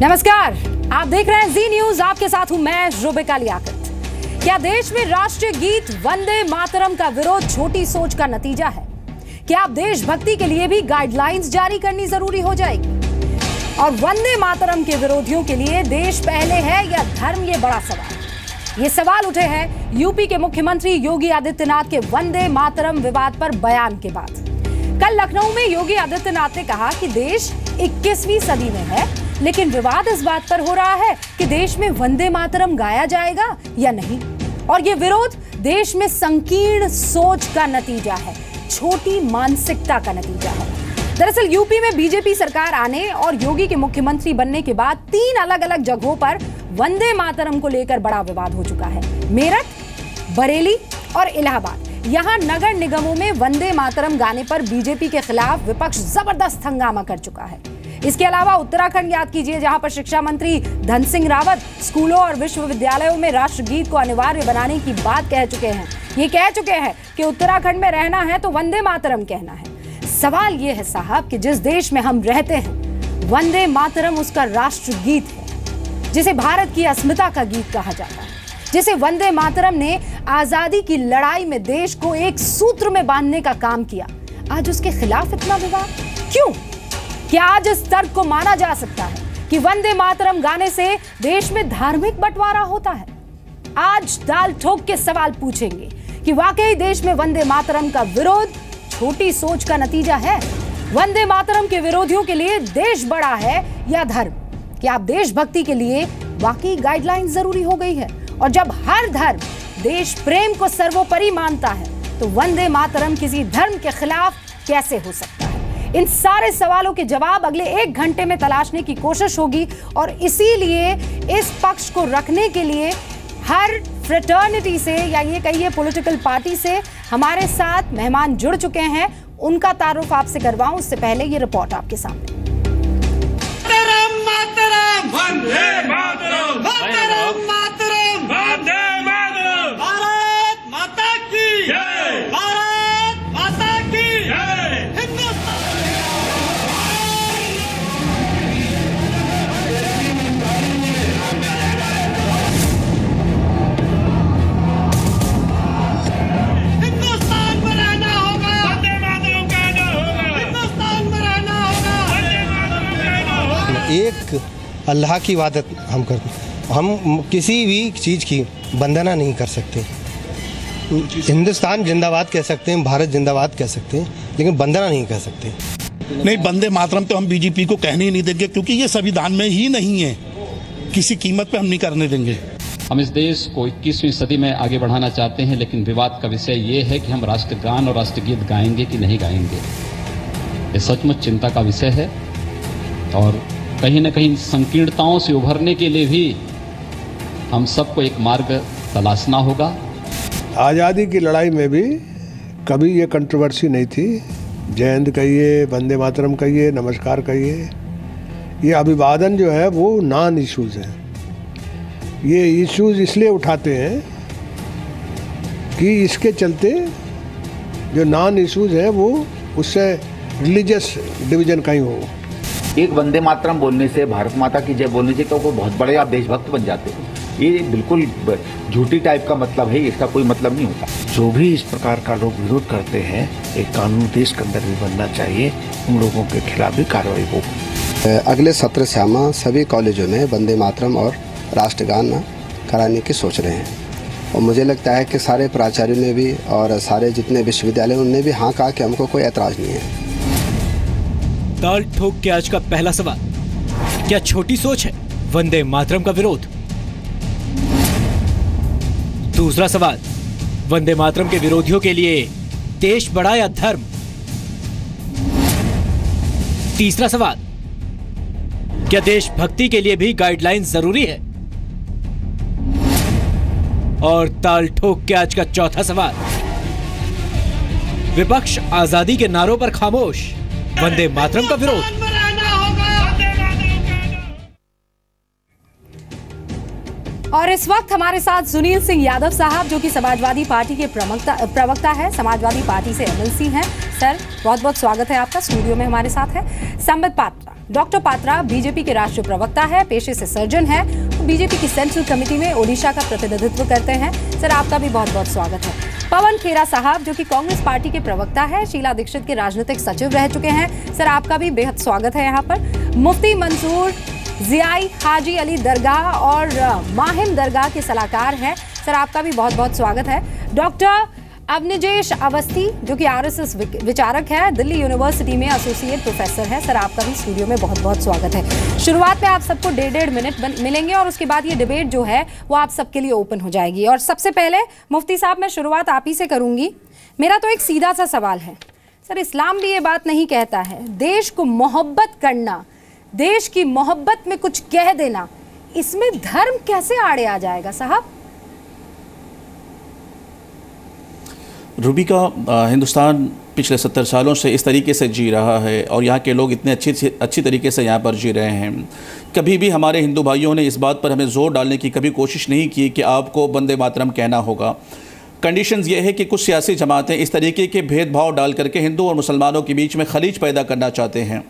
नमस्कार, आप देख रहे हैं जी न्यूज। आपके साथ हूं मैं रुबिका लियाकत। क्या देश में राष्ट्रीय गीत वंदे मातरम का विरोध छोटी सोच का नतीजा है? क्या आप देशभक्ति के लिए भी गाइडलाइंस जारी करनी जरूरी हो जाएगी? और वंदे मातरम के विरोधियों के लिए देश पहले है या धर्म, ये बड़ा सवाल। ये सवाल उठे हैं यूपी के मुख्यमंत्री योगी आदित्यनाथ के वंदे मातरम विवाद पर बयान के बाद। कल लखनऊ में योगी आदित्यनाथ ने कहा कि देश 21वीं सदी में है, लेकिन विवाद इस बात पर हो रहा है कि देश में वंदे मातरम गाया जाएगा या नहीं। और ये विरोध देश में संकीर्ण सोच का नतीजा है, छोटी मानसिकता का नतीजा है। दरअसल यूपी में बीजेपी सरकार आने और योगी के मुख्यमंत्री बनने के बाद 3 अलग अलग जगहों पर वंदे मातरम को लेकर बड़ा विवाद हो चुका है। मेरठ, बरेली और इलाहाबाद, यहां नगर निगमों में वंदे मातरम गाने पर बीजेपी के खिलाफ विपक्ष जबरदस्त हंगामा कर चुका है। इसके अलावा उत्तराखंड याद कीजिए, जहां पर शिक्षा मंत्री धन सिंह रावत स्कूलों और विश्वविद्यालयों में राष्ट्रगीत को अनिवार्य बनाने की बात कह चुके हैं। ये कह चुके हैं कि उत्तराखंड में रहना है तो वंदे मातरम कहना है। सवाल ये है साहब कि जिस देश में हम रहते हैं, वंदे मातरम उसका राष्ट्रगीत है, जिसे भारत की अस्मिता का गीत कहा जाता है, जिसे वंदे मातरम ने आजादी की लड़ाई में देश को एक सूत्र में बांधने का काम किया। आज उसके खिलाफ इतना विवाद क्यों? क्या आज इस तर्क को माना जा सकता है कि वंदे मातरम गाने से देश में धार्मिक बंटवारा होता है? आज दाल ठोक के सवाल पूछेंगे कि वाकई देश में वंदे मातरम का विरोध छोटी सोच का नतीजा है। वंदे मातरम के विरोधियों के लिए देश बड़ा है या धर्म? क्या आप देशभक्ति के लिए वाकई गाइडलाइन जरूरी हो गई है? और जब हर धर्म देश प्रेम को सर्वोपरि मानता है, तो वंदे मातरम किसी धर्म के खिलाफ कैसे हो सकता है? इन सारे सवालों के जवाब अगले 1 घंटे में तलाशने की कोशिश होगी। और इसीलिए इस पक्ष को रखने के लिए हर फ्रेटर्निटी से या ये कहिए पॉलिटिकल पार्टी से हमारे साथ मेहमान जुड़ चुके हैं। उनका तारुफ आपसे करवाऊं उससे पहले ये रिपोर्ट आपके सामने। मातरम मातरम वंदे मातरम मातरम मातरम वंदे मातरम। भारत माता की जय, भारत माता की जय। हिंदुस्तान में रहना होगा, वंदे मातरम कहना होगा, हिंदुस्तान में रहना होगा, वंदे मातरम कहना होगा। एक अल्लाह की इबादत हम करते हैं, हम किसी भी चीज़ की वंदना नहीं कर सकते। हिंदुस्तान जिंदाबाद कह सकते हैं, भारत जिंदाबाद कह सकते हैं, लेकिन वंदना नहीं कह सकते। नहीं, वंदे मातरम तो हम बीजेपी को कहने ही नहीं देंगे, क्योंकि ये संविधान में ही नहीं है। किसी कीमत पे हम नहीं करने देंगे। हम इस देश को 21वीं सदी में आगे बढ़ाना चाहते हैं, लेकिन विवाद का विषय ये है कि हम राष्ट्रगान और राष्ट्रगीत गाएंगे कि नहीं गाएंगे। ये सचमुच चिंता का विषय है और कहीं न कहीं संकीर्णताओं से उभरने के लिए भी हम सबको एक मार्ग तलाशना होगा। आज़ादी की लड़ाई में भी कभी ये कंट्रोवर्सी नहीं थी। जय हिंद कहिए, वंदे मातरम कहिए, नमस्कार कहिए, ये अभिवादन जो है वो नॉन इश्यूज़ हैं। ये इश्यूज़ इसलिए उठाते हैं कि इसके चलते जो नॉन इश्यूज़ हैं वो उससे रिलीजियस डिवीज़न कहीं हो। एक वंदे मातरम बोलने से, भारत माता की जय बोलने से तो बहुत बड़े आप देशभक्त बन जाते हो। ये बिल्कुल झूठी टाइप का मतलब है, इसका कोई मतलब नहीं होता। जो भी इस प्रकार का लोग विरोध करते हैं, एक कानून देश के अंदर भी बनना चाहिए, उन लोगों के खिलाफ भी कार्रवाई हो। अगले सत्र से हम सभी कॉलेजों में वंदे मातरम और राष्ट्रगान कराने की सोच रहे हैं। और मुझे लगता है कि सारे प्राचार्यों ने भी और सारे जितने विश्वविद्यालय उन्होंने भी हाँ कहा कि हमको कोई ऐतराज़ नहीं है। दाल ठोक के आज का पहला सवाल, क्या छोटी सोच है वंदे मातरम का विरोध? दूसरा सवाल, वंदे मातरम के विरोधियों के लिए देश बड़ा या धर्म? तीसरा सवाल, क्या देशभक्ति के लिए भी गाइडलाइन जरूरी है? और ताल ठोक के आज का चौथा सवाल, विपक्ष आजादी के नारों पर खामोश, वंदे मातरम का विरोध? और इस वक्त हमारे साथ सुनील सिंह यादव साहब, जो कि समाजवादी पार्टी के प्रवक्ता है, समाजवादी पार्टी से एमएलसी हैं। सर, बहुत बहुत स्वागत है आपका, स्टूडियो में हमारे साथ है संबित पात्रा। डॉक्टर पात्रा बीजेपी के राष्ट्रीय प्रवक्ता है, पेशे से सर्जन है, बीजेपी की सेंट्रल कमेटी में ओडिशा का प्रतिनिधित्व करते हैं। सर, आपका भी बहुत बहुत स्वागत है। पवन खेरा साहब जो कि कांग्रेस पार्टी के प्रवक्ता है, शीला दीक्षित के राजनीतिक सचिव रह चुके हैं। सर, आपका भी बेहद स्वागत है यहाँ पर। मुफ्ती मंसूर जियाई हाजी अली दरगाह और माहिम दरगाह के सलाहकार हैं। सर, आपका भी बहुत बहुत स्वागत है। डॉक्टर अवनिजेश अवस्थी जो कि आरएसएस विचारक है, दिल्ली यूनिवर्सिटी में एसोसिएट प्रोफेसर है। सर, आपका भी स्टूडियो में बहुत बहुत स्वागत है। शुरुआत में आप सबको 1.5 मिनट मिलेंगे और उसके बाद ये डिबेट जो है वो आप सबके लिए ओपन हो जाएगी। और सबसे पहले मुफ्ती साहब, मैं शुरुआत आप ही से करूंगी। मेरा तो एक सीधा सा सवाल है सर, इस्लाम भी ये बात नहीं कहता है देश को मोहब्बत करना, देश की मोहब्बत में कुछ कह देना, इसमें धर्म कैसे आड़े आ जाएगा साहब? रूबी का हिंदुस्तान पिछले 70 सालों से इस तरीके से जी रहा है और यहाँ के लोग इतने अच्छी तरीके से यहाँ पर जी रहे हैं। कभी भी हमारे हिंदू भाइयों ने इस बात पर हमें जोर डालने की कभी कोशिश नहीं की कि आपको वंदे मातरम कहना होगा। कंडीशंस ये है कि कुछ सियासी जमातें इस तरीके के भेदभाव डाल करके हिंदू और मुसलमानों के बीच में खलीज पैदा करना चाहते हैं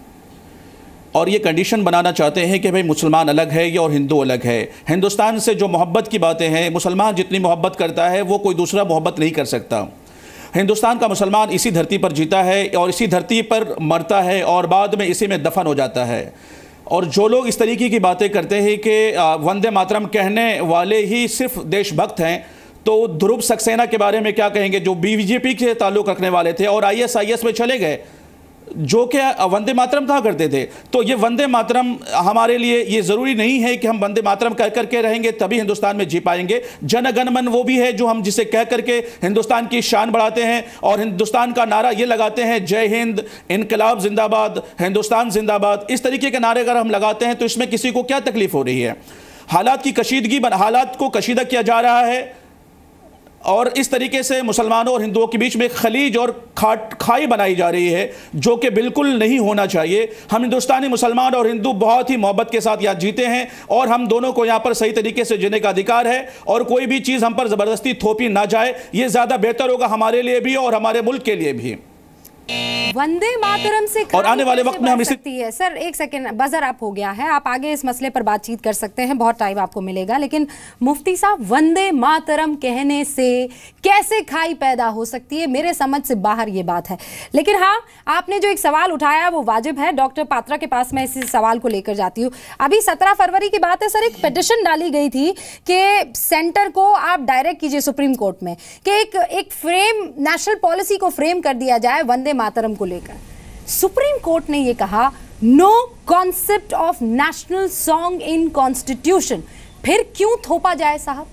और ये कंडीशन बनाना चाहते हैं कि भाई मुसलमान अलग है और हिंदू अलग है। हिंदुस्तान से जो मोहब्बत की बातें हैं, मुसलमान जितनी मोहब्बत करता है वो कोई दूसरा मोहब्बत नहीं कर सकता। हिंदुस्तान का मुसलमान इसी धरती पर जीता है और इसी धरती पर मरता है और बाद में इसी में दफन हो जाता है। और जो लोग इस तरीके की बातें करते हैं कि वंदे मातरम कहने वाले ही सिर्फ देशभक्त हैं, तो ध्रुव सक्सेना के बारे में क्या कहेंगे जो बीजेपी से ताल्लुक़ रखने वाले थे और ISIS में चले गए, जो कि वंदे मातरम कहा करते थे। तो ये वंदे मातरम हमारे लिए ये ज़रूरी नहीं है कि हम वंदे मातरम कह करके रहेंगे तभी हिंदुस्तान में जी पाएंगे। जन गण मन वो भी है जो हम जिसे कह करके हिंदुस्तान की शान बढ़ाते हैं और हिंदुस्तान का नारा ये लगाते हैं, जय हिंद, इनकलाब जिंदाबाद, हिंदुस्तान जिंदाबाद। इस तरीके के नारे अगर हम लगाते हैं तो इसमें किसी को क्या तकलीफ हो रही है? हालात को कशीदा किया जा रहा है और इस तरीके से मुसलमानों और हिंदुओं के बीच में खलीज और खाई बनाई जा रही है, जो कि बिल्कुल नहीं होना चाहिए। हम हिंदुस्तानी मुसलमान और हिंदू बहुत ही मोहब्बत के साथ यहाँ जीते हैं और हम दोनों को यहाँ पर सही तरीके से जीने का अधिकार है और कोई भी चीज़ हम पर ज़बरदस्ती थोपी ना जाए, ये ज़्यादा बेहतर होगा हमारे लिए भी और हमारे मुल्क के लिए भी। वंदे मातरम से और आने वाले वक्त में हम इसे है। सर, एक सेकंड, बजर अप हो गया है, आप आगे इस मसले पर बातचीत कर सकते हैं, बहुत टाइम आपको मिलेगा। लेकिन मुफ्ती साहब, वंदे मातरम कहने से कैसे खाई पैदा हो सकती है? मेरे समझ से बाहर ये बात है। लेकिन हाँ, आपने जो एक सवाल उठाया वो वाजिब है। डॉक्टर पात्रा के पास मैं इसी सवाल को लेकर जाती हूँ। अभी 17 फरवरी की बात है सर, एक पिटिशन डाली गई थी कि सेंटर को आप डायरेक्ट कीजिए सुप्रीम कोर्ट में कि एक फ्रेम, नेशनल पॉलिसी को फ्रेम कर दिया जाए वंदे मातरम को लेकर। सुप्रीम कोर्ट ने यह कहा, no concept of national song in constitution. फिर क्यों थोपा जाए साहब?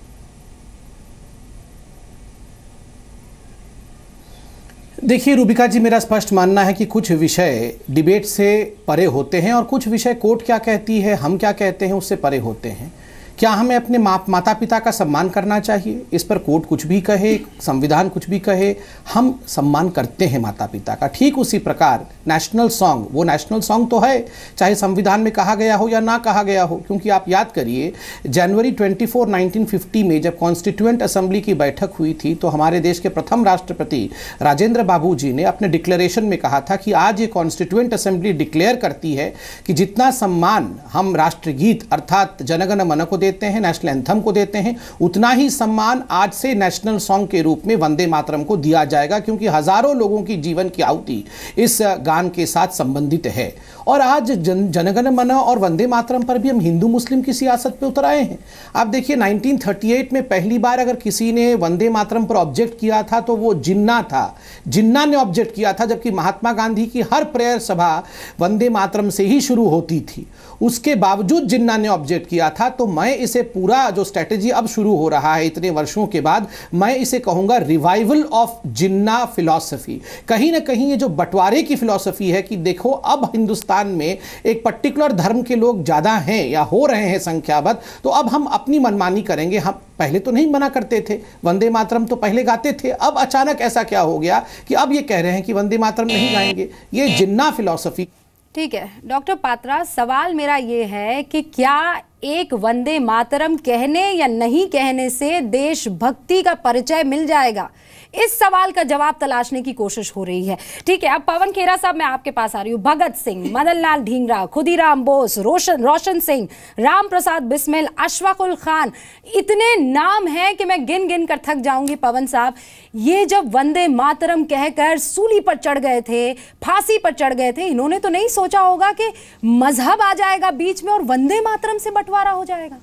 देखिए रूबिका जी, मेरा स्पष्ट मानना है कि कुछ विषय डिबेट से परे होते हैं और कुछ विषय कोर्ट क्या कहती है, हम क्या कहते हैं, उससे परे होते हैं। क्या हमें अपने माता पिता का सम्मान करना चाहिए? इस पर कोर्ट कुछ भी कहे, संविधान कुछ भी कहे, हम सम्मान करते हैं माता पिता का। ठीक उसी प्रकार नेशनल सॉन्ग, वो नेशनल सॉन्ग तो है, चाहे संविधान में कहा गया हो या ना कहा गया हो। क्योंकि आप याद करिए, जनवरी 24, 1950 में जब कॉन्स्टिट्यूएंट असेंबली की बैठक हुई थी तो हमारे देश के प्रथम राष्ट्रपति राजेंद्र बाबू जी ने अपने डिक्लेरेशन में कहा था कि आज ये कॉन्स्टिट्यूएंट असेंबली डिक्लेयर करती है कि जितना सम्मान हम राष्ट्रगीत अर्थात जनगण मन को देते हैं, नेशनल एंथम को देते हैं, उतना ही सम्मान आज से नेशनल सॉन्ग के रूप में वंदे मातरम को दिया जाएगा, क्योंकि हजारों लोगों की जीवन की आहुति इस गान के साथ संबंधित है। और आज जनगण मन और वंदे मातरम पर भी हम हिंदू मुस्लिम की सियासत पे उतर आए हैं। आप देखिए 1938 में पहली बार अगर किसी ने वंदे मातरम पर ऑब्जेक्ट किया था तो वो जिन्ना था। जिन्ना ने ऑब्जेक्ट किया था, जबकि महात्मा गांधी की हर प्रेयर सभा वंदे मातरम से ही शुरू होती थी। उसके बावजूद जिन्ना ने ऑब्जेक्ट किया था। तो मैं इसे पूरा जो स्ट्रेटेजी अब शुरू हो रहा है इतने वर्षों के बाद, मैं इसे कहूंगा रिवाइवल ऑफ जिन्ना फिलॉसफी। कहीं ना कहीं ये जो बंटवारे की फिलॉसफी है कि देखो अब हिंदुस्तान में एक पर्टिकुलर धर्म के लोग ज़्यादा हैं या हो रहे हैं संख्याबद्ध, तो अब हम अपनी मनमानी करेंगे। हम पहले तो नहीं मना करते थे, वंदे मातरम तो पहले गाते थे, अब अचानक ऐसा क्या हो गया कि अब ये कह रहे हैं कि वंदे मातरम नहीं गाएंगे? ये जिन्ना फिलॉसफी। ठीक है डॉक्टर पात्रा, सवाल मेरा ये है कि क्या एक वंदे मातरम कहने या नहीं कहने से देशभक्ति का परिचय मिल जाएगा? इस सवाल का जवाब तलाशने की कोशिश हो रही है। ठीक है, अब पवन खेड़ा साहब मैं आपके पास आ रही हूँ। भगत सिंह, मदन लाल ढींगरा, खुदीराम बोस, रोशन सिंह, राम प्रसाद बिस्मिल, अशफाक उल खान, इतने नाम हैं कि मैं गिन गिन कर थक जाऊंगी। पवन साहब, ये जब वंदे मातरम कहकर सूली पर चढ़ गए थे, फांसी पर चढ़ गए थे, इन्होंने तो नहीं सोचा होगा कि मजहब आ जाएगा बीच में और वंदे मातरम से बंटवारा हो जाएगा।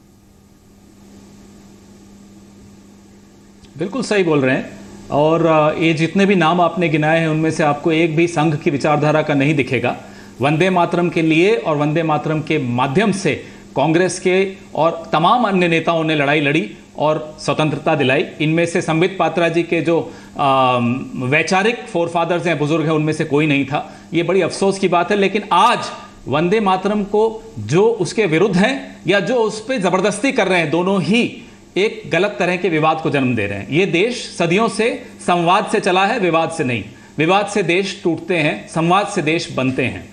बिल्कुल सही बोल रहे हैं। और ये जितने भी नाम आपने गिनाए हैं उनमें से आपको एक भी संघ की विचारधारा का नहीं दिखेगा। वंदे मातरम के लिए और वंदे मातरम के माध्यम से कांग्रेस के और तमाम अन्य नेताओं ने लड़ाई लड़ी और स्वतंत्रता दिलाई। इनमें से संबित पात्रा जी के जो वैचारिक फोरफादर्स हैं, बुजुर्ग हैं, उनमें से कोई नहीं था। ये बड़ी अफसोस की बात है। लेकिन आज वंदे मातरम को जो उसके विरुद्ध हैं या जो उस पर जबरदस्ती कर रहे हैं, दोनों ही एक गलत तरह के विवाद को जन्म दे रहे हैं। ये देश सदियों से संवाद से चला है, विवाद से नहीं। विवाद से देश टूटते हैं, संवाद से देश बनते हैं।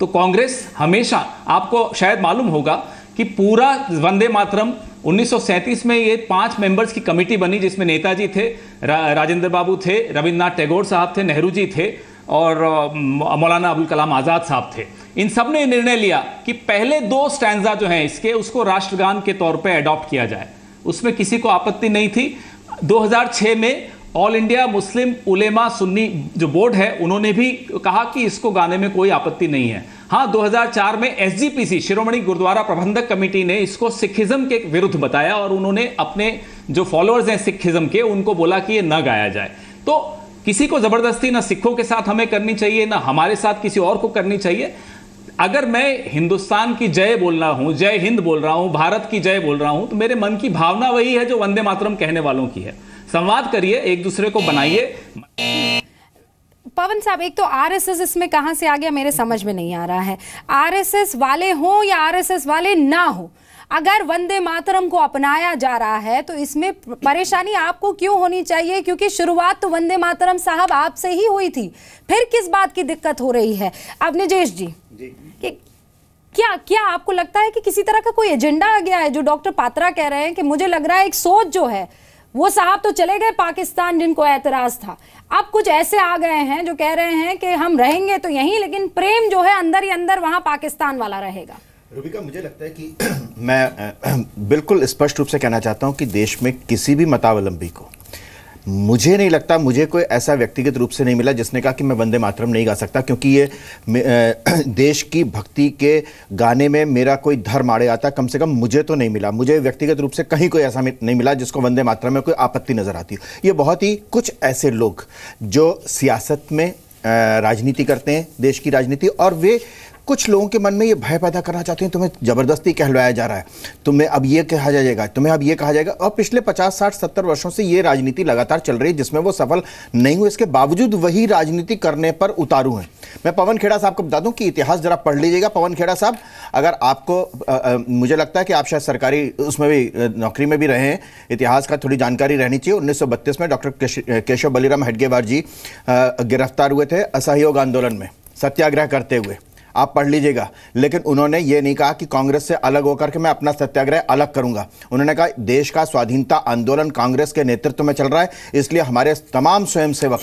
तो कांग्रेस हमेशा, आपको शायद मालूम होगा कि पूरा वंदे मातरम 1937 में ये 5 मेंबर्स की कमेटी बनी, जिसमें नेताजी थे, राजेंद्र बाबू थे, रविन्द्रनाथ टैगोर साहब थे, नेहरू जी थे और मौलाना अबुल कलाम आज़ाद साहब थे। इन सब ने निर्णय लिया कि पहले 2 स्टैंजा जो हैं इसके, उसको राष्ट्रगान के तौर पे अडॉप्ट किया जाए। उसमें किसी को आपत्ति नहीं थी। 2006 में ऑल इंडिया मुस्लिम उलेमा सुन्नी जो बोर्ड है, उन्होंने भी कहा कि इसको गाने में कोई आपत्ति नहीं है। हाँ, 2004 में SGPC शिरोमणि गुरुद्वारा प्रबंधक कमेटी ने इसको सिखिज्म के विरुद्ध बताया और उन्होंने अपने जो फॉलोअर्स हैं सिखिज्म के, उनको बोला कि ये न गाया जाए। तो किसी को जबरदस्ती ना सिखों के साथ हमें करनी चाहिए, ना हमारे साथ किसी और को करनी चाहिए। अगर मैं हिंदुस्तान की जय बोल रहा हूं, जय हिंद बोल रहा हूं, भारत की जय बोल रहा हूं, तो मेरे मन की भावना वही है जो वंदे मातरम कहने वालों की है। संवाद करिए, एक दूसरे को बनाइए। पवन साहब, एक तो आरएसएस इसमें कहां से आ गया मेरे समझ में नहीं आ रहा है। आरएसएस वाले हो या आरएसएस वाले ना हो, अगर वंदे मातरम को अपनाया जा रहा है तो इसमें परेशानी आपको क्यों होनी चाहिए? क्योंकि शुरुआत तो वंदे मातरम साहब आपसे ही हुई थी, फिर किस बात की दिक्कत हो रही है? अब निजेश जी, क्या आपको लगता है कि किसी तरह का कोई एजेंडा आ गया है? जो डॉक्टर पात्रा कह रहे हैं कि मुझे लग रहा है एक सोच जो है, वो साहब तो चले गए पाकिस्तान जिनको एतराज था, अब कुछ ऐसे आ गए हैं जो कह रहे हैं कि हम रहेंगे तो यहीं, लेकिन प्रेम जो है अंदर ही अंदर वहां पाकिस्तान वाला रहेगा। रूबिका, मुझे लगता है कि मैं बिल्कुल स्पष्ट रूप से कहना चाहता हूं कि देश में किसी भी मतावलंबी को, मुझे नहीं लगता, मुझे कोई ऐसा व्यक्तिगत रूप से नहीं मिला जिसने कहा कि मैं वंदे मातरम नहीं गा सकता, क्योंकि ये देश की भक्ति के गाने में मेरा कोई धर्म आड़े आता, कम से कम मुझे तो नहीं मिला। मुझे व्यक्तिगत रूप से कहीं कोई ऐसा नहीं मिला जिसको वंदे मातरम में कोई आपत्ति नजर आती। ये बहुत ही कुछ ऐसे लोग जो सियासत में राजनीति करते हैं, देश की राजनीति, और वे कुछ लोगों के मन में ये भय पैदा करना चाहते हैं, तुम्हें जबरदस्ती कहलवाया जा रहा है, तुम्हें अब ये कहा जाएगा, तुम्हें अब ये कहा जाएगा। और पिछले 50, 60, 70 वर्षों से ये राजनीति लगातार चल रही है जिसमें वो सफल नहीं हुए, इसके बावजूद वही राजनीति करने पर उतारू हैं। मैं पवन खेड़ा साहब को बता दूं कि इतिहास जरा पढ़ लीजिएगा। पवन खेड़ा साहब, अगर आपको मुझे लगता है कि आप शायद सरकारी उसमें भी नौकरी में भी रहे हैं, इतिहास का थोड़ी जानकारी रहनी चाहिए। 1932 में डॉक्टर केशव बलीराम हेडगेवार जी गिरफ्तार हुए थे असहयोग आंदोलन में, सत्याग्रह करते हुए, आप पढ़ लीजिएगा। लेकिन उन्होंने ये नहीं कहा कि कांग्रेस से अलग होकर के मैं अपना सत्याग्रह अलग करूंगा। उन्होंने कहा देश का स्वाधीनता आंदोलन कांग्रेस के नेतृत्व में चल रहा है, इसलिए हमारे तमाम स्वयंसेवक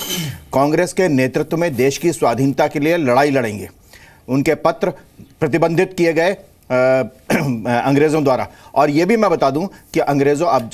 कांग्रेस के नेतृत्व में देश की स्वाधीनता के लिए लड़ाई लड़ेंगे। उनके पत्र प्रतिबंधित किए गए अंग्रेज़ों द्वारा। और ये भी मैं बता दूं कि अंग्रेज़ों, आप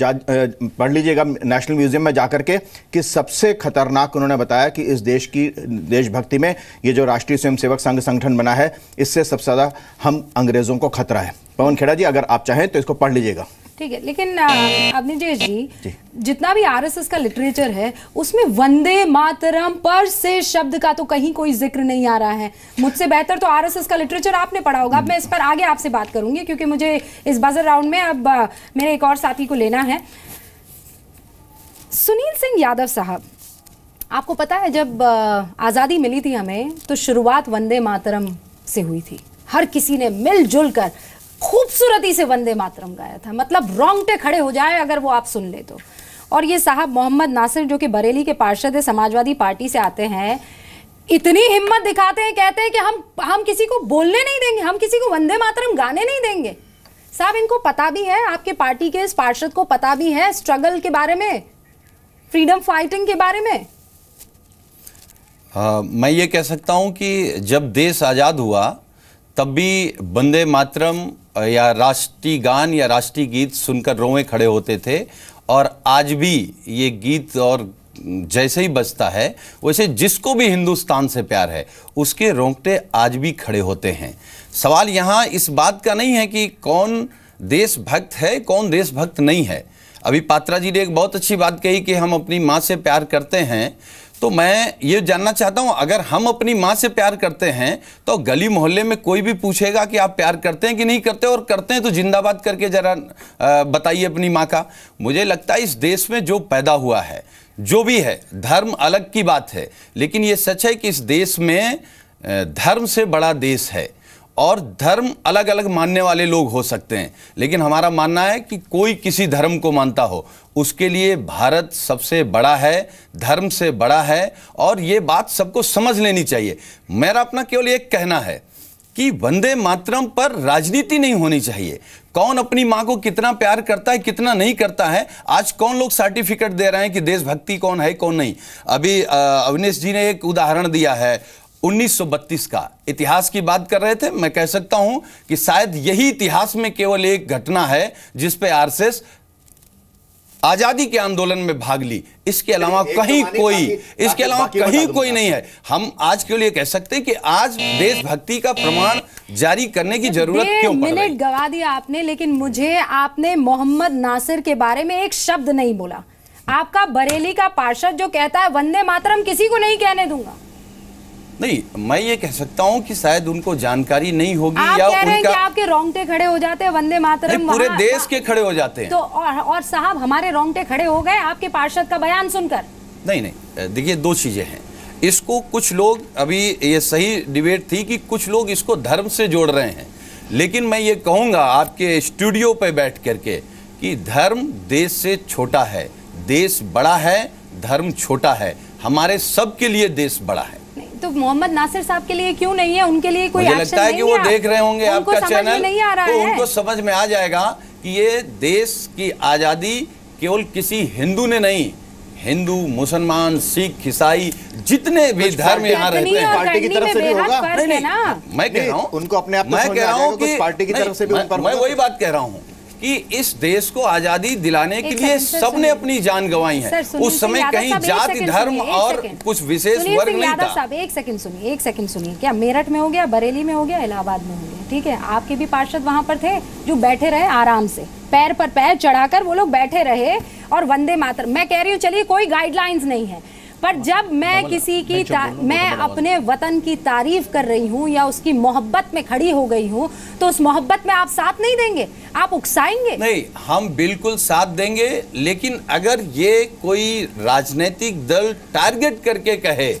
पढ़ लीजिएगा नेशनल म्यूजियम में जाकर के, कि सबसे खतरनाक उन्होंने बताया कि इस देश की देशभक्ति में ये जो राष्ट्रीय स्वयंसेवक संघ संगठन बना है, इससे सबसे ज़्यादा हम अंग्रेज़ों को खतरा है। पवन खेड़ा जी, अगर आप चाहें तो इसको पढ़ लीजिएगा। ठीक है, लेकिन अवनीश जी, जितना भी आरएसएस का लिटरेचर है उसमें वंदे मातरम पर से शब्द का तो कहीं कोई जिक्र नहीं आ रहा है। मुझसे बेहतर तो आरएसएस का लिटरेचर आपने पढ़ा होगा। अब मैं इस पर आगे आपसे बात करूंगी क्योंकि मुझे इस बजर राउंड में अब मेरे एक और साथी को लेना है। सुनील सिंह यादव साहब, आपको पता है जब आज़ादी मिली थी हमें तो शुरुआत वंदे मातरम से हुई थी। हर किसी ने मिलजुल कर खूबसूरती से वंदे मातरम गाया था, मतलब रोंगटे खड़े हो जाए अगर वो आप सुन ले तो। और ये साहब मोहम्मद नासिर जो कि बरेली के पार्षद है, समाजवादी पार्टी से आते हैं, इतनी हिम्मत दिखाते हैं, कहते हैं कि हम किसी को बोलने नहीं देंगे, हम किसी को वंदे मातरम गाने नहीं देंगे। साहब इनको पता भी है, आपके पार्टी के इस पार्षद को पता भी है स्ट्रगल के बारे में, फ्रीडम फाइटिंग के बारे में? मैं ये कह सकता हूं कि जब देश आज़ाद हुआ तब भी वंदे मातरम या राष्ट्रीय गान या राष्ट्रीय गीत सुनकर रोए खड़े होते थे, और आज भी ये गीत और जैसे ही बजता है वैसे जिसको भी हिंदुस्तान से प्यार है उसके रोंगटे आज भी खड़े होते हैं। सवाल यहाँ इस बात का नहीं है कि कौन देशभक्त है कौन देशभक्त नहीं है। अभी पात्रा जी ने एक बहुत अच्छी बात कही कि हम अपनी माँ से प्यार करते हैं, तो मैं ये जानना चाहता हूं, अगर हम अपनी माँ से प्यार करते हैं तो गली मोहल्ले में कोई भी पूछेगा कि आप प्यार करते हैं कि नहीं करते, और करते हैं तो जिंदाबाद करके जरा बताइए अपनी माँ का। मुझे लगता है इस देश में जो पैदा हुआ है, जो भी है, धर्म अलग की बात है, लेकिन ये सच है कि इस देश में धर्म से बड़ा देश है, और धर्म अलग अलग मानने वाले लोग हो सकते हैं, लेकिन हमारा मानना है कि कोई किसी धर्म को मानता हो उसके लिए भारत सबसे बड़ा है, धर्म से बड़ा है, और ये बात सबको समझ लेनी चाहिए। मेरा अपना केवल एक कहना है कि वंदे मातरम पर राजनीति नहीं होनी चाहिए। कौन अपनी माँ को कितना प्यार करता है कितना नहीं करता है, आज कौन लोग सर्टिफिकेट दे रहे हैं कि देशभक्ति कौन है कौन नहीं। अभी अविनेश जी ने एक उदाहरण दिया है 1932 का, इतिहास की बात कर रहे थे। मैं कह सकता हूं कि शायद यही इतिहास में केवल एक घटना है जिस पे आरएसएस आजादी के आंदोलन में भाग ली, इसके अलावा कहीं कोई नहीं है। हम आज केवल ये कह सकते हैं कि आज देशभक्ति का प्रमाण जारी करने की जरूरत क्यों पड़ रही है। मिनट गवा दिया आपने, लेकिन मुझे आपने मोहम्मद नासिर के बारे में एक शब्द नहीं बोला। आपका बरेली का पार्षद जो कहता है वंदे मातरम किसी को नहीं कहने दूंगा। नहीं, मैं ये कह सकता हूं कि शायद उनको जानकारी नहीं होगी, आप या कह रहे हैं उनका कि आपके रोंगटे खड़े हो जाते हैं वंदे मातरम, पूरे देश के खड़े हो जाते हैं। तो और साहब हमारे रोंगटे खड़े हो गए आपके पार्षद का बयान सुनकर। नहीं, देखिए दो चीजें हैं। इसको कुछ लोग, अभी ये सही डिबेट थी कि कुछ लोग इसको धर्म से जोड़ रहे हैं, लेकिन मैं ये कहूंगा आपके स्टूडियो पे बैठ करके कि धर्म देश से छोटा है, देश बड़ा है, धर्म छोटा है। हमारे सबके लिए देश बड़ा है। तो मोहम्मद नासिर साहब के लिए क्यों नहीं है? उनके लिए कोई एक्शन नहीं है? मुझे लगता है कि वो देख रहे होंगे आपका चैनल, नहीं आ रहा तो है। उनको समझ में आ जाएगा कि ये देश की आजादी केवल किसी हिंदू ने नहीं, हिंदू, मुसलमान, सिख, ईसाई, जितने भी धर्म यहाँ रहते हैं, पार्टी की तरफ से भी होगा। मैं कह रहा हूँ, उनको अपने आप मैं कह रहा हूँ कि पार्टी की तरफ से भी मैं वही बात कह रहा हूँ कि इस देश को आजादी दिलाने के लिए सबने अपनी जान गंवाई है। उस समय कहीं जाति, धर्म और कुछ विशेष वर्ग नहीं था। साहब एक सेकंड सुनिए, क्या मेरठ में हो गया, बरेली में हो गया, इलाहाबाद में हो गया, ठीक है, आपके भी पार्षद वहां पर थे जो बैठे रहे आराम से, पैर पर पैर चढ़ाकर वो लोग बैठे रहे और वंदे मातरम। मैं कह रही हूँ चलिए कोई गाइडलाइंस नहीं है, पर जब मैं किसी की मैं अपने वतन की तारीफ कर रही हूँ या उसकी मोहब्बत में खड़ी हो गई हूँ, तो उस मोहब्बत में आप साथ नहीं देंगे, आप उकसाएंगे? नहीं, हम बिल्कुल साथ देंगे, लेकिन अगर ये कोई राजनीतिक दल टारगेट करके कहे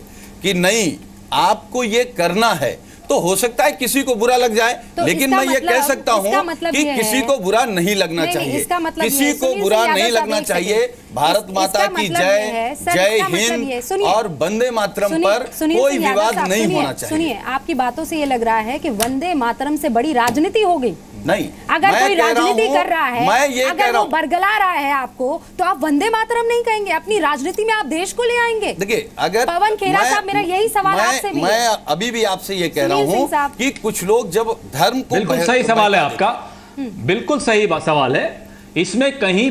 कि नहीं आपको ये करना है, तो हो सकता है किसी को बुरा लग जाए, तो लेकिन मैं ये कह सकता हूँ कि किसी को बुरा नहीं लगना चाहिए, किसी को बुरा नहीं लगना चाहिए। भारत माता की जय, जय हिंद और वंदे मातरम पर कोई विवाद नहीं होना चाहिए। सुनिए, आपकी बातों से ये लग रहा है कि वंदे मातरम से बड़ी राजनीति हो गई। नहीं, अगर कोई राजनीति कर रहा है, अगर वो बरगला रहा है आपको, तो आप वंदे मातरम नहीं कहेंगे, अपनी राजनीति में आप देश को ले आएंगे। देखिए, अगर पवन खेरा साहब, मेरा यही सवाल आपसे भी, मैं अभी भी आपसे ये कह रहा हूँ कि कुछ लोग जब धर्म को, बिल्कुल सही सवाल है आपका, बिल्कुल सही सवाल है। इसमें कहीं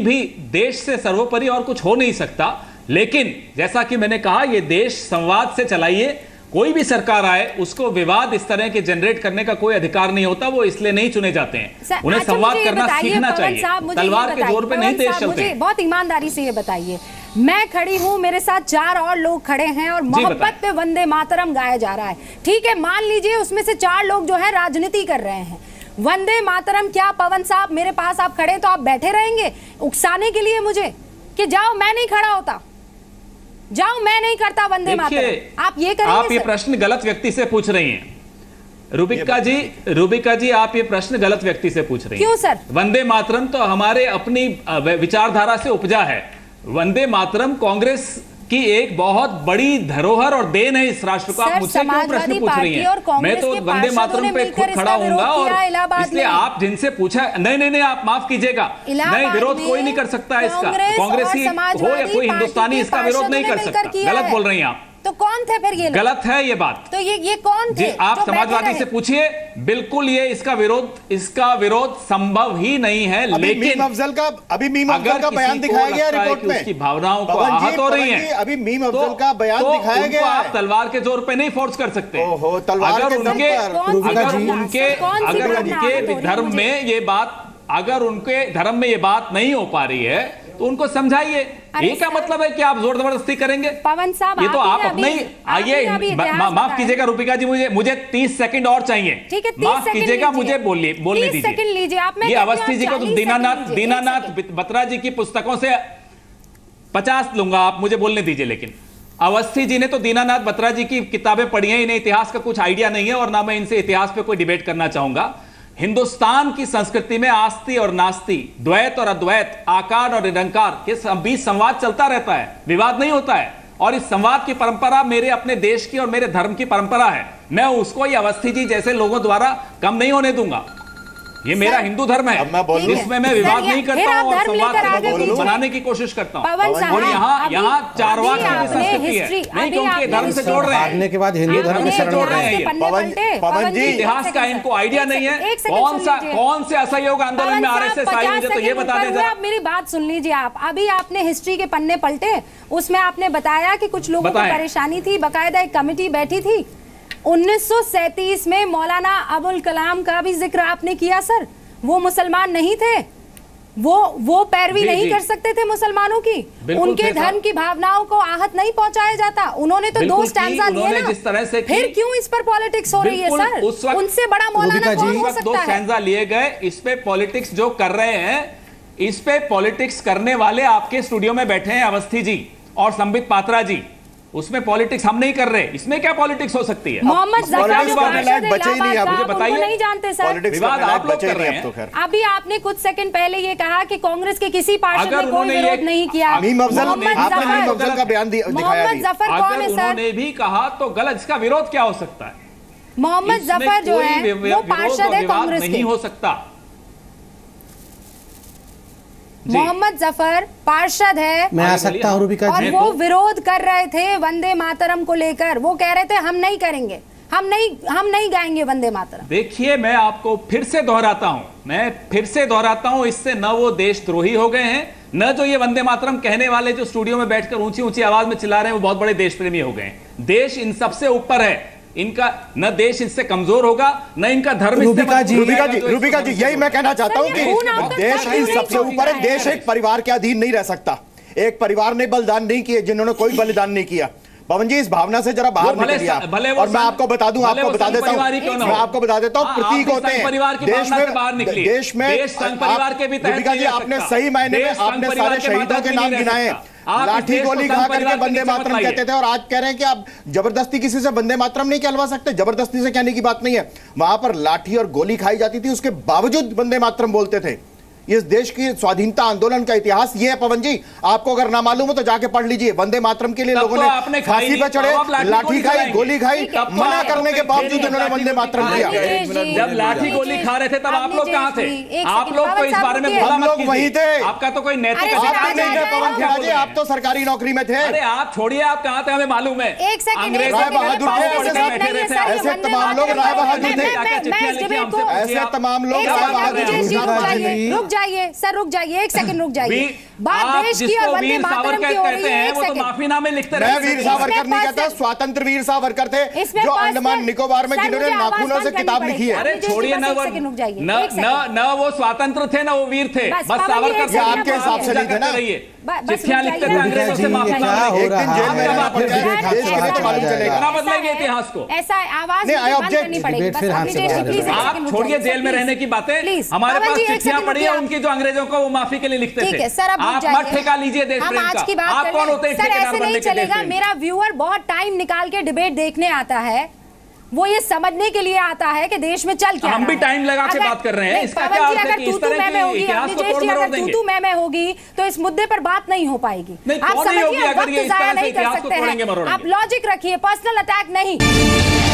भी देश से सर्वोपरि और कुछ हो नहीं सकता, लेकिन जैसा कि मैंने कहा, ये देश संवाद से चलाइए। कोई भी सरकार आए उसको विवाद इस तरह के जनरेट करने का कोई अधिकार नहीं होता, वो इसलिए नहीं चुने जाते हैं। उन्हें संवाद करना सीखना चाहिए, तलवार के जोर पे नहीं देश चलते। मुझे बहुत ईमानदारी से ये बताइए, मैं खड़ी हूं, मेरे साथ 4 और लोग खड़े हैं और मोहब्बत पे वंदे मातरम गाया जा रहा है, ठीक है, मान लीजिए उसमें से 4 लोग जो है राजनीति कर रहे हैं। वंदे मातरम, क्या पवन साहब मेरे पास आप खड़े तो आप बैठे रहेंगे उकसाने के लिए मुझे कि जाओ मैं नहीं खड़ा होता, जाओ मैं नहीं करता वंदे मातरम? आप ये करेंगे? आप ये प्रश्न गलत व्यक्ति से पूछ रही हैं रूबिका जी, आप ये प्रश्न गलत व्यक्ति से पूछ रही हैं। क्यों सर? वंदे मातरम तो हमारे अपनी विचारधारा से उपजा है। वंदे मातरम कांग्रेस कि एक बहुत बड़ी धरोहर और देन है इस राष्ट्र को। आप मुझसे क्यों प्रश्न पूछ रही हैं? मैं तो वंदे मातरम पे खुद खड़ा हूंगा और इसलिए आप जिनसे पूछा, नहीं आप माफ कीजिएगा, नहीं, विरोध कोई नहीं कर सकता है इसका। कांग्रेसी हो या कोई हिंदुस्तानी इसका विरोध नहीं कर सकता। गलत बोल रही हैं आप। तो कौन थे फिर ये लोग? गलत है ये बात। तो ये कौन थे? आप समाजवादी से पूछिए, बिल्कुल ये इसका विरोध संभव ही नहीं है। लेकिन मीम अफजल का बयान दिखाया गया रिपोर्ट में, उसकी भावनाओं को आहत हो रही हैं। अभी मीम अफजल का बयान दिखाया गया, आप तलवार के जोर पे नहीं फोर्स कर सकते। अगर उनके धर्म में ये बात नहीं हो पा रही है तो उनको समझाइए। ये क्या मतलब है कि आप जोर जबरदस्ती करेंगे? पवन साहब, ये तो आप अपने आइए, माफ कीजिएगा रूपिका जी, मुझे 30 सेकंड और चाहिए। ठीक है, माफ कीजिएगा, मुझे बोलने दीजिए। ये अवस्थी जी को तो दीनानाथ बत्रा जी की पुस्तकों से 50 लूंगा, आप मुझे बोलने दीजिए। लेकिन अवस्थी जी ने तो दीनानाथ बत्रा जी की किताबें पढ़ी हैं, इन्हें इतिहास का कुछ आइडिया नहीं है और ना मैं इनसे इतिहास पे कोई डिबेट करना चाहूंगा। हिंदुस्तान की संस्कृति में आस्ति और नास्ति, द्वैत और अद्वैत, आकार और निरंकार के बीच संवाद चलता रहता है, विवाद नहीं होता है। और इस संवाद की परंपरा मेरे अपने देश की और मेरे धर्म की परंपरा है। मैं उसको ये अवस्थी जी जैसे लोगों द्वारा कम नहीं होने दूंगा। ये मेरा हिंदू धर्म है, इसमें मैं विवाद नहीं करता हूँ और संवाद बनाने की कोशिश करता हूँ। और यहाँ चारवाक की संस्कृति है, नहीं क्योंकि धर्म से जोड़ रहे हैं, के बाद हिंदू धर्म में शरण जोड़ रहे हैं। पवन जी, इतिहास का इनको आइडिया नहीं है। कौन से असहयोग आंदोलन में आरएसएस आई मुझे तो ये बता दें। आप मेरी बात सुन लीजिए। आप अभी आपने हिस्ट्री के पन्ने पलटे, उसमें आपने बताया कि कुछ लोगों को परेशानी थी, बकायदा एक कमेटी बैठी थी। 1937 में मौलाना अबुल कलाम का भी जिक्र आपने किया सर। वो मुसलमान नहीं थे, वो पैरवी नहीं कर सकते थे मुसलमानों की, उनके धर्म की भावनाओं को आहत नहीं पहुंचाया जाता। उन्होंने तो 2 स्टैंजा दिए ना, जिस तरह से फिर क्यों इस पर पॉलिटिक्स हो रही है सर? उनसे बड़ा मौलाना कौन हो सकता है? 2 स्टैंजा लिए गए, इस पे पॉलिटिक्स जो कर रहे हैं, इस पे पॉलिटिक्स करने वाले आपके स्टूडियो में बैठे हैं अवस्थी जी और संबित पात्रा जी। उसमें पॉलिटिक्स हम नहीं कर रहे, इसमें क्या पॉलिटिक्स हो सकती है? मोहम्मद बचे ही नहीं, मुझे बताइए। नहीं जानते सर, विवाद आप लोग कर रहे हैं। अभी आपने कुछ सेकंड पहले ये कहा कि कांग्रेस के किसी पार्षद ने कोई विरोध नहीं किया। मीम अफजल का बयान दिखाया। मोहम्मद जफर कौन है सर? उन्होंने भी कहा तो गलत, इसका विरोध क्या हो सकता है? मोहम्मद जफर जो है वो पार्षद है कांग्रेस के, नहीं हो सकता। मोहम्मद जफर पार्षद है, मैं आ सकता हूं रूबिका जी? और वो विरोध कर रहे थे वंदे मातरम को लेकर। वो कह रहे थे हम नहीं करेंगे, हम नहीं गाएंगे वंदे मातरम। देखिए, मैं आपको फिर से दोहराता हूं, इससे न वो देशद्रोही हो गए हैं, न जो ये वंदे मातरम कहने वाले जो स्टूडियो में बैठकर ऊंची ऊंची आवाज में चिल्ला रहे हैं वो बहुत बड़े देश प्रेमी हो गए हैं। देश इन सबसे ऊपर है, इनका न देश इससे कमजोर होगा, न इनका धर्म। रूबिका जी, यही मैं कहना चाहता हूं कि देश इन सबसे ऊपर है। देश एक परिवार के अधीन नहीं रह सकता। एक परिवार ने बलिदान नहीं किए जिन्होंने कोई बलिदान नहीं किया। पवन जी, इस भावना से जरा बाहर निकलिए आप। और मैं आपको बता दूं, आपको बता देता हूं, मैं आपको बता देता हूं, प्रतीक होते हैं देश में। रूबिका जी, आपने सही मायने में आपने सारे शहीदों के नाम गिनाए। लाठी गोली खा करके वंदे मातरम कहते थे और आज कह रहे हैं कि आप जबरदस्ती किसी से वंदे मातरम नहीं कहलवा सकते। जबरदस्ती से कहने की बात नहीं है, वहां पर लाठी और गोली खाई जाती थी, उसके बावजूद वंदे मातरम बोलते थे। इस देश की स्वाधीनता आंदोलन का इतिहास ये है पवन जी, आपको अगर ना मालूम हो तो जाके पढ़ लीजिए। वंदे मातरम के लिए लोगों ने फांसी पे चढ़े, लाठी खाई, गोली खाई, मना करने के बावजूद उन्होंने वंदे मातरम किया। जब लाठी गोली खा रहे थे तब आप लोग कहां थे? आप लोग तो इस बारे में हम लोग वहीं थे। आपका तो कोई नैतिक पवन खेड़ा जी, आप तो सरकारी नौकरी में थे। अरे आप छोड़िए, आप कहां थे हमें मालूम है। राय बहादुर थे, ऐसे तमाम लोग राय बहादुर थे, ऐसे तमाम लोग राय बहादुर। जाइए सर, रुक जाइए, एक सेकंड रुक जाइए। बात देश की और वंदे मातरम की हो रही है। वो तो माफीनामे लिखते रहते हैं। मैं वीर सावरकर नहीं कहता, स्वतंत्र वीर सावरकर थे जो अंडमान निकोबार में जिन्होंने नाखूनों से किताब लिखी है। अरे छोड़िए, न वो स्वतंत्र थे, न वो वीर थे, बस सावरकर आपके हिसाब से नहीं थे ना। चिट्ठियां लिखते थे अंग्रेजों से माफी मांगने। बदलेंगे इतिहास को। ऐसा आवाज करनी पड़ेगी। आप छोड़िए जेल में रहने की बातें, हमारे पास चिट्ठियां पड़ी है उनकी जो अंग्रेजों को वो माफी के लिए लिखते थे। आप मत ठेका लीजिए देश प्रेम का। आप कौन होते हैं ठेकेदार बनने के? मेरा व्यूअर बहुत टाइम निकाल के डिबेट देखने आता है, वो ये समझने के लिए आता है कि देश में चल क्या हम भी टाइम लगा के बात कर रहे हैं। इसका क्या अर्थ है कि इस तरह की इतिहास को तोड़ मरोड़ देंगे? तू मैं होगी तो इस मुद्दे पर बात नहीं हो पाएगी। आप समझिए, वक्त जाया नहीं कर सकते हैं। आप लॉजिक रखिए, पर्सनल अटैक नहीं।